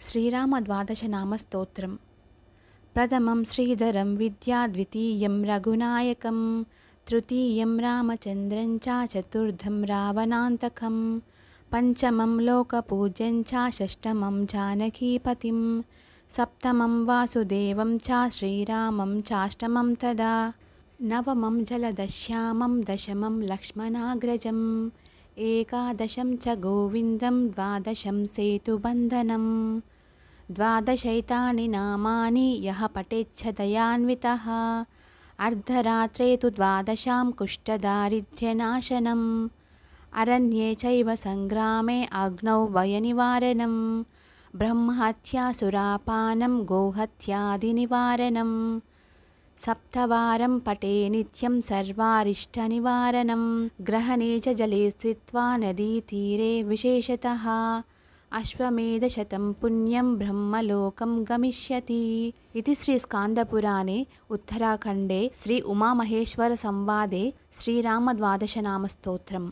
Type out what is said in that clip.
श्रीरामद्वादशनामस्तोत्रम्। प्रथमं श्रीधरं विद्या, द्वितीयं रघुनायकं, तृतीयं रामचन्द्रं च, चतुर्थं रावणान्तकं, पञ्चमं लोकपूज्यं च, षष्ठमं जानकीपतिं, सप्तमं वासुदेवं च, श्रीरामं चाष्टमं तदा, नवमं जलदश्यामं, दशमं लक्ष्मणाग्रजम्, एकादशं च गोविन्दं, द्वादशं सेतुबन्धनं, द्वादशैतानि नामानि यः पठेच्छदयान्वितः, अर्धरात्रे तु द्वादशां कुष्ठदारिद्र्यनाशनम्, अरण्ये चैव सङ्ग्रामे अग्नौ वयनिवारणं, ब्रह्महत्यासुरापानं गोहत्यादिनिवारणं, सप्तवारं पठे नित्यं सर्वारिष्टनिवारणं, ग्रहणे च जले स्थित्वा नदीतीरे विशेषतः, अश्वमेधशतं पुण्यं ब्रह्मलोकं गमिष्यति। इति श्री स्कान्दपुराणे उत्तराखण्डे श्री उमामहेश्वर संवादे श्रीरामद्वादशनामस्तोत्रम्।